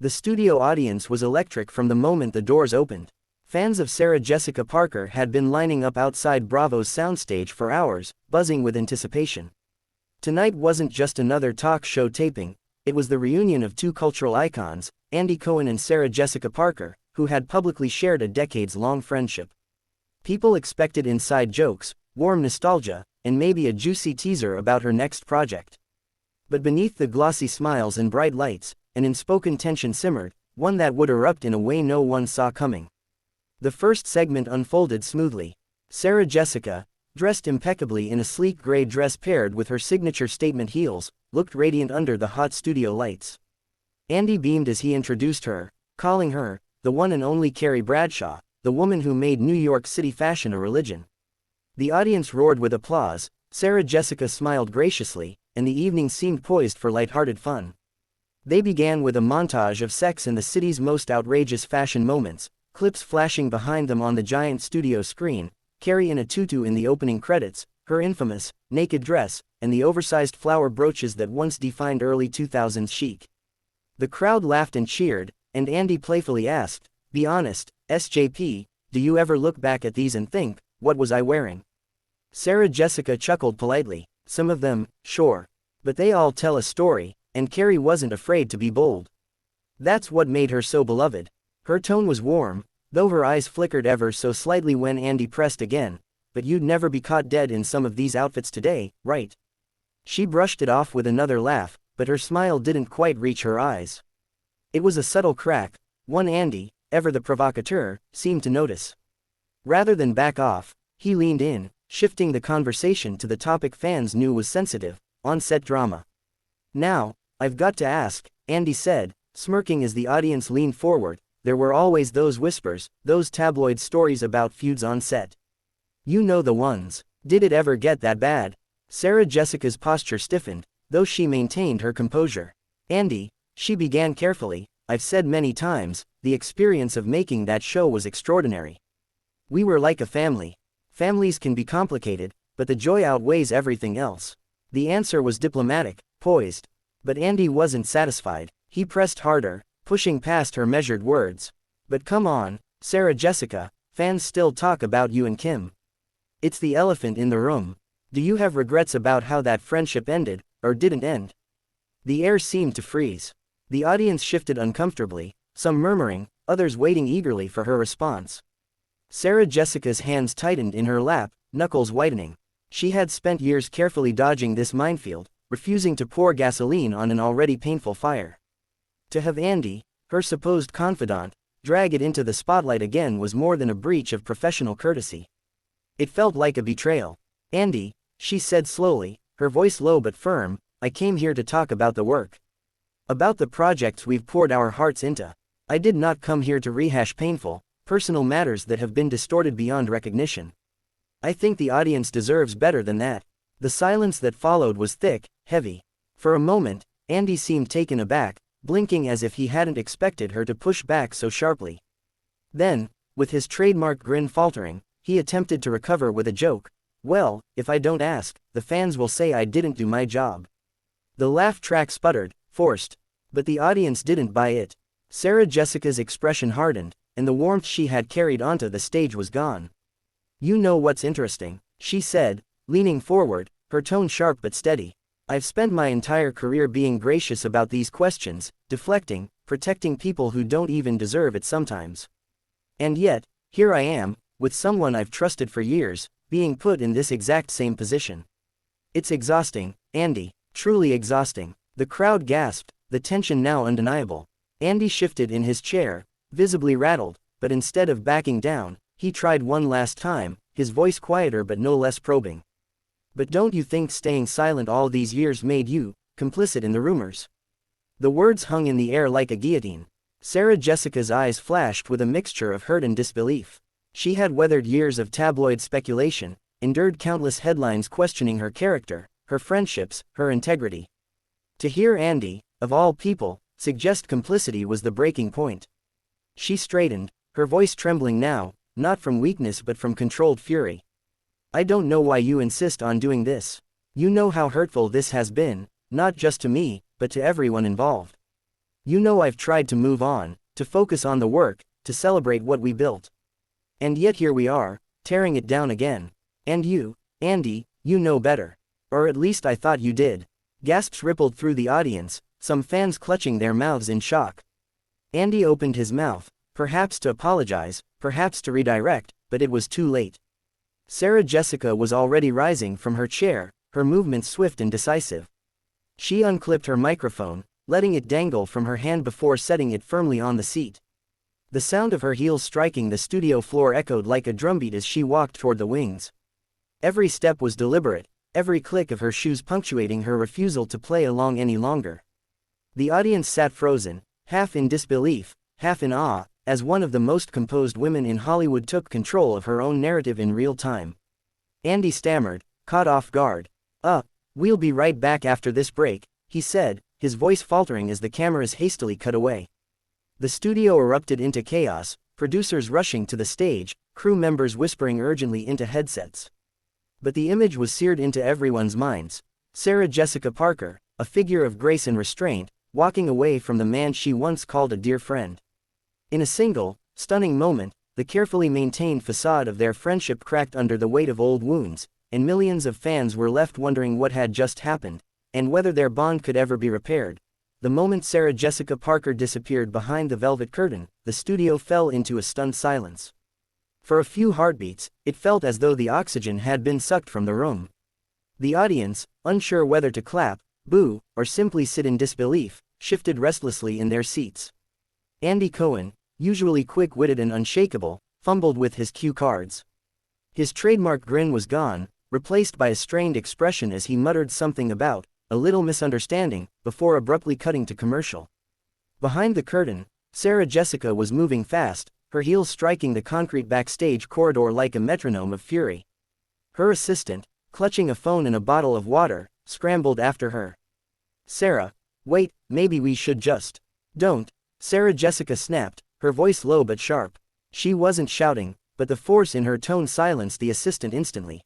The studio audience was electric from the moment the doors opened. Fans of Sarah Jessica Parker had been lining up outside Bravo's soundstage for hours, buzzing with anticipation. Tonight wasn't just another talk show taping, it was the reunion of two cultural icons, Andy Cohen and Sarah Jessica Parker, who had publicly shared a decades-long friendship. People expected inside jokes, warm nostalgia, and maybe a juicy teaser about her next project. But beneath the glossy smiles and bright lights, an unspoken tension simmered, one that would erupt in a way no one saw coming. The first segment unfolded smoothly. Sarah Jessica, dressed impeccably in a sleek gray dress paired with her signature statement heels, looked radiant under the hot studio lights. Andy beamed as he introduced her, calling her, the one and only Carrie Bradshaw, the woman who made New York City fashion a religion. The audience roared with applause, Sarah Jessica smiled graciously, and the evening seemed poised for lighthearted fun. They began with a montage of sex and the city's most outrageous fashion moments, clips flashing behind them on the giant studio screen, Carrie in a tutu in the opening credits, her infamous, naked dress, and the oversized flower brooches that once defined early 2000s chic. The crowd laughed and cheered, and Andy playfully asked, "Be honest, SJP, do you ever look back at these and think, what was I wearing?" Sarah Jessica chuckled politely, "Some of them, sure. But they all tell a story," and Carrie wasn't afraid to be bold. That's what made her so beloved. Her tone was warm, though her eyes flickered ever so slightly when Andy pressed again, "But you'd never be caught dead in some of these outfits today, right?" She brushed it off with another laugh, but her smile didn't quite reach her eyes. It was a subtle crack, one Andy, ever the provocateur, seemed to notice. Rather than back off, he leaned in, shifting the conversation to the topic fans knew was sensitive, on-set drama. "Now, I've got to ask," Andy said, smirking as the audience leaned forward, "there were always those whispers, those tabloid stories about feuds on set. You know the ones. Did it ever get that bad?" Sarah Jessica's posture stiffened, though she maintained her composure. "Andy," she began carefully, "I've said many times, the experience of making that show was extraordinary. We were like a family. Families can be complicated, but the joy outweighs everything else." The answer was diplomatic, poised. But Andy wasn't satisfied. He pressed harder, pushing past her measured words. "But come on, Sarah Jessica, fans still talk about you and Kim. It's the elephant in the room. Do you have regrets about how that friendship ended, or didn't end?" The air seemed to freeze. The audience shifted uncomfortably, some murmuring, others waiting eagerly for her response. Sarah Jessica's hands tightened in her lap, knuckles whitening. She had spent years carefully dodging this minefield, refusing to pour gasoline on an already painful fire. To have Andy, her supposed confidant, drag it into the spotlight again was more than a breach of professional courtesy. It felt like a betrayal. "Andy," she said slowly, her voice low but firm, "I came here to talk about the work. About the projects we've poured our hearts into. I did not come here to rehash painful, personal matters that have been distorted beyond recognition. I think the audience deserves better than that." The silence that followed was thick, heavy. For a moment, Andy seemed taken aback, blinking as if he hadn't expected her to push back so sharply. Then, with his trademark grin faltering, he attempted to recover with a joke. "Well, if I don't ask, the fans will say I didn't do my job." The laugh track sputtered, forced. But the audience didn't buy it. Sarah Jessica's expression hardened, and the warmth she had carried onto the stage was gone. "You know what's interesting," she said, leaning forward, her tone sharp but steady. "I've spent my entire career being gracious about these questions, deflecting, protecting people who don't even deserve it sometimes. And yet, here I am, with someone I've trusted for years, being put in this exact same position. It's exhausting, Andy, truly exhausting." The crowd gasped, the tension now undeniable. Andy shifted in his chair, visibly rattled, but instead of backing down, he tried one last time, his voice quieter but no less probing. "But don't you think staying silent all these years made you complicit in the rumors?" The words hung in the air like a guillotine. Sarah Jessica's eyes flashed with a mixture of hurt and disbelief. She had weathered years of tabloid speculation, endured countless headlines questioning her character, her friendships, her integrity. To hear Andy, of all people, suggest complicity was the breaking point. She straightened, her voice trembling now, not from weakness but from controlled fury. "I don't know why you insist on doing this. You know how hurtful this has been, not just to me, but to everyone involved. You know I've tried to move on, to focus on the work, to celebrate what we built. And yet here we are, tearing it down again. And you, Andy, you know better. Or at least I thought you did. Gasps rippled through the audience, some fans clutching their mouths in shock. Andy opened his mouth, perhaps to apologize, perhaps to redirect, but it was too late. Sarah Jessica was already rising from her chair, her movements swift and decisive. She unclipped her microphone, letting it dangle from her hand before setting it firmly on the seat. The sound of her heels striking the studio floor echoed like a drumbeat as she walked toward the wings. Every step was deliberate, every click of her shoes punctuating her refusal to play along any longer. The audience sat frozen, half in disbelief, half in awe, as one of the most composed women in Hollywood took control of her own narrative in real time. Andy stammered, caught off guard. We'll be right back after this break," he said, his voice faltering as the cameras hastily cut away. The studio erupted into chaos, producers rushing to the stage, crew members whispering urgently into headsets. But the image was seared into everyone's minds. Sarah Jessica Parker, a figure of grace and restraint, walking away from the man she once called a dear friend. In a single, stunning moment, the carefully maintained facade of their friendship cracked under the weight of old wounds, and millions of fans were left wondering what had just happened, and whether their bond could ever be repaired. The moment Sarah Jessica Parker disappeared behind the velvet curtain, the studio fell into a stunned silence. For a few heartbeats, it felt as though the oxygen had been sucked from the room. The audience, unsure whether to clap, boo, or simply sit in disbelief, shifted restlessly in their seats. Andy Cohen, usually quick-witted and unshakable, fumbled with his cue cards. His trademark grin was gone, replaced by a strained expression as he muttered something about a little misunderstanding, before abruptly cutting to commercial. Behind the curtain, Sarah Jessica was moving fast, her heels striking the concrete backstage corridor like a metronome of fury. Her assistant, clutching a phone and a bottle of water, scrambled after her. "Sarah, wait, maybe we should just..." "Don't," Sarah Jessica snapped, her voice low but sharp. She wasn't shouting, but the force in her tone silenced the assistant instantly.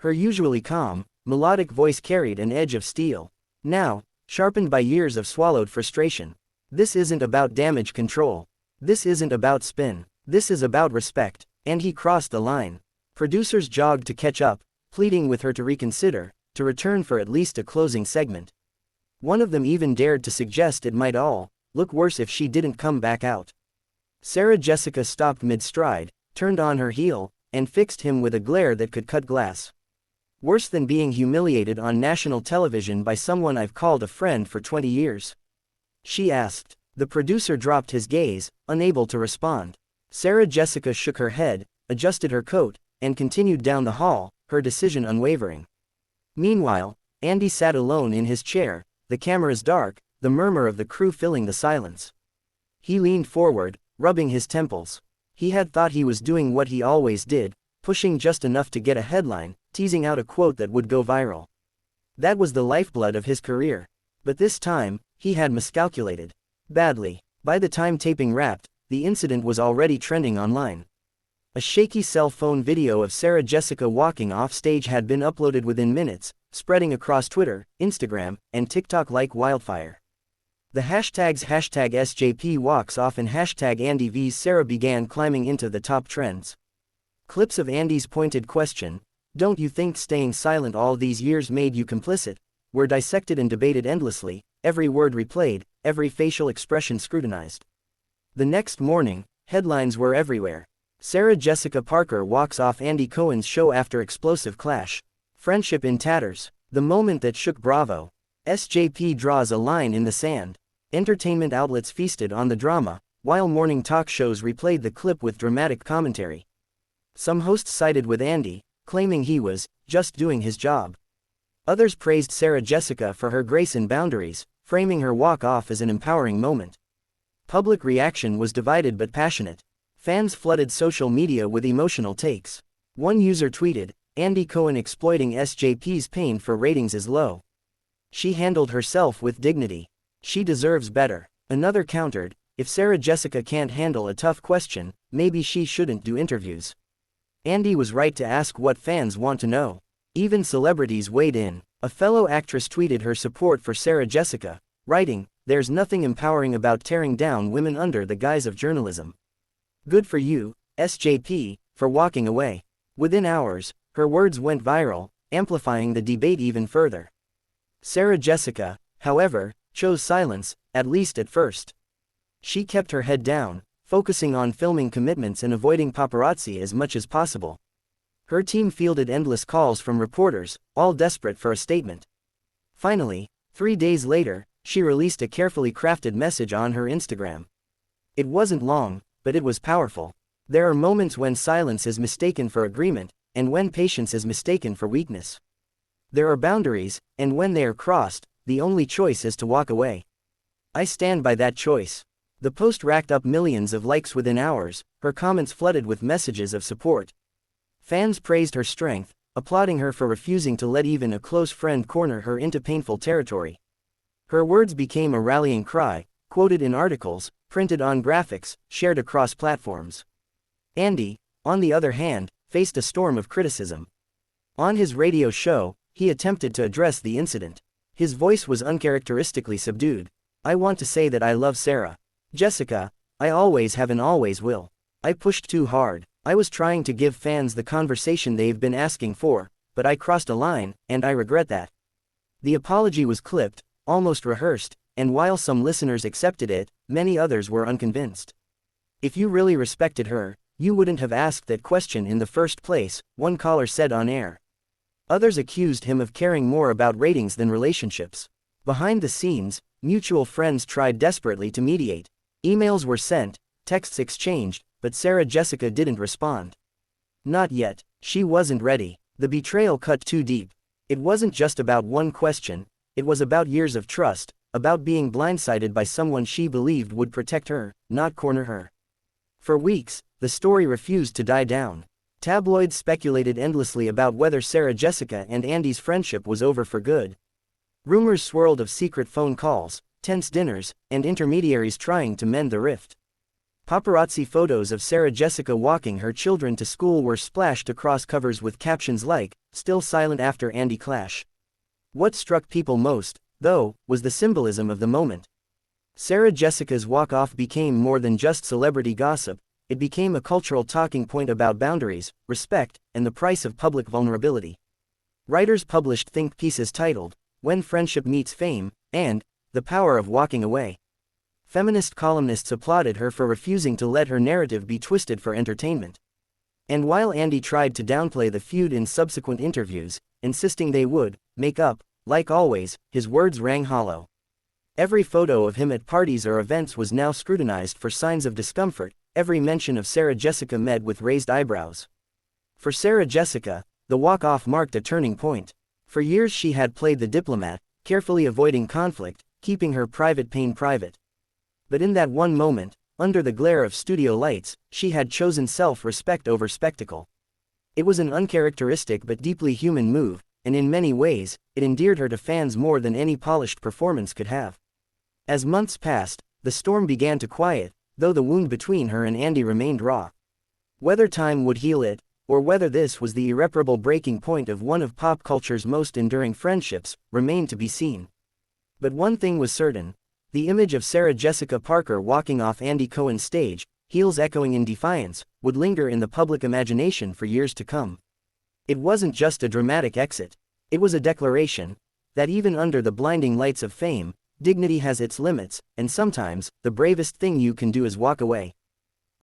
Her usually calm, melodic voice carried an edge of steel. Now, sharpened by years of swallowed frustration. "This isn't about damage control. This isn't about spin. This is about respect." And he crossed the line. Producers jogged to catch up, pleading with her to reconsider, to return for at least a closing segment. One of them even dared to suggest it might all look worse if she didn't come back out. Sarah Jessica stopped mid-stride, turned on her heel, and fixed him with a glare that could cut glass. "Worse than being humiliated on national television by someone I've called a friend for 20 years?" she asked. The producer dropped his gaze, unable to respond. Sarah Jessica shook her head, adjusted her coat, and continued down the hall, her decision unwavering. Meanwhile, Andy sat alone in his chair, the cameras dark, the murmur of the crew filling the silence. He leaned forward, rubbing his temples. He had thought he was doing what he always did, pushing just enough to get a headline, teasing out a quote that would go viral. That was the lifeblood of his career. But this time, he had miscalculated. Badly. By the time taping wrapped, the incident was already trending online. A shaky cell phone video of Sarah Jessica walking off stage had been uploaded within minutes, spreading across Twitter, Instagram, and TikTok like wildfire. The hashtags #SJPWalksOff and #AndyVsSarah began climbing into the top trends. Clips of Andy's pointed question, "Don't you think staying silent all these years made you complicit?" were dissected and debated endlessly, every word replayed, every facial expression scrutinized. The next morning, headlines were everywhere. Sarah Jessica Parker walks off Andy Cohen's show after explosive clash. Friendship in tatters. The moment that shook Bravo. SJP draws a line in the sand. Entertainment outlets feasted on the drama, while morning talk shows replayed the clip with dramatic commentary. Some hosts sided with Andy, claiming he was just doing his job. Others praised Sarah Jessica for her grace and boundaries, framing her walk-off as an empowering moment. Public reaction was divided but passionate. Fans flooded social media with emotional takes. One user tweeted, "Andy Cohen exploiting SJP's pain for ratings is low. She handled herself with dignity. She deserves better." Another countered, "If Sarah Jessica can't handle a tough question, maybe she shouldn't do interviews." Andy was right to ask what fans want to know. Even celebrities weighed in. A fellow actress tweeted her support for Sarah Jessica, writing, there's nothing empowering about tearing down women under the guise of journalism. Good for you, SJP, for walking away. Within hours, her words went viral, amplifying the debate even further. Sarah Jessica, however, chose silence, at least at first. She kept her head down, focusing on filming commitments and avoiding paparazzi as much as possible. Her team fielded endless calls from reporters, all desperate for a statement. Finally, 3 days later, she released a carefully crafted message on her Instagram. It wasn't long, but it was powerful. There are moments when silence is mistaken for agreement, and when patience is mistaken for weakness. There are boundaries, and when they are crossed, the only choice is to walk away. I stand by that choice. The post racked up millions of likes within hours, her comments flooded with messages of support. Fans praised her strength, applauding her for refusing to let even a close friend corner her into painful territory. Her words became a rallying cry, quoted in articles, printed on graphics, shared across platforms. Andy, on the other hand, faced a storm of criticism. On his radio show, he attempted to address the incident. His voice was uncharacteristically subdued. I want to say that I love Sarah Jessica, I always have and always will. I pushed too hard. I was trying to give fans the conversation they've been asking for, but I crossed a line, and I regret that. The apology was clipped, almost rehearsed, and while some listeners accepted it, many others were unconvinced. If you really respected her, you wouldn't have asked that question in the first place, one caller said on air. Others accused him of caring more about ratings than relationships. Behind the scenes, mutual friends tried desperately to mediate. Emails were sent, texts exchanged, but Sarah Jessica didn't respond. Not yet. She wasn't ready. The betrayal cut too deep. It wasn't just about one question, it was about years of trust, about being blindsided by someone she believed would protect her, not corner her. For weeks, the story refused to die down. Tabloids speculated endlessly about whether Sarah Jessica and Andy's friendship was over for good. Rumors swirled of secret phone calls, tense dinners, and intermediaries trying to mend the rift. Paparazzi photos of Sarah Jessica walking her children to school were splashed across covers with captions like, "Still silent after Andy clash." What struck people most, though, was the symbolism of the moment. Sarah Jessica's walk-off became more than just celebrity gossip, it became a cultural talking point about boundaries, respect, and the price of public vulnerability. Writers published think pieces titled, "When Friendship Meets Fame," and "The Power of Walking Away." Feminist columnists applauded her for refusing to let her narrative be twisted for entertainment. And while Andy tried to downplay the feud in subsequent interviews, insisting they would make up, like always, his words rang hollow. Every photo of him at parties or events was now scrutinized for signs of discomfort, every mention of Sarah Jessica met with raised eyebrows. For Sarah Jessica, the walk-off marked a turning point. For years she had played the diplomat, carefully avoiding conflict, keeping her private pain private. But in that one moment, under the glare of studio lights, she had chosen self-respect over spectacle. It was an uncharacteristic but deeply human move, and in many ways, it endeared her to fans more than any polished performance could have. As months passed, the storm began to quiet, though the wound between her and Andy remained raw. Whether time would heal it, or whether this was the irreparable breaking point of one of pop culture's most enduring friendships, remained to be seen. But one thing was certain. The image of Sarah Jessica Parker walking off Andy Cohen's stage, heels echoing in defiance, would linger in the public imagination for years to come. It wasn't just a dramatic exit. It was a declaration that even under the blinding lights of fame, dignity has its limits, and sometimes, the bravest thing you can do is walk away.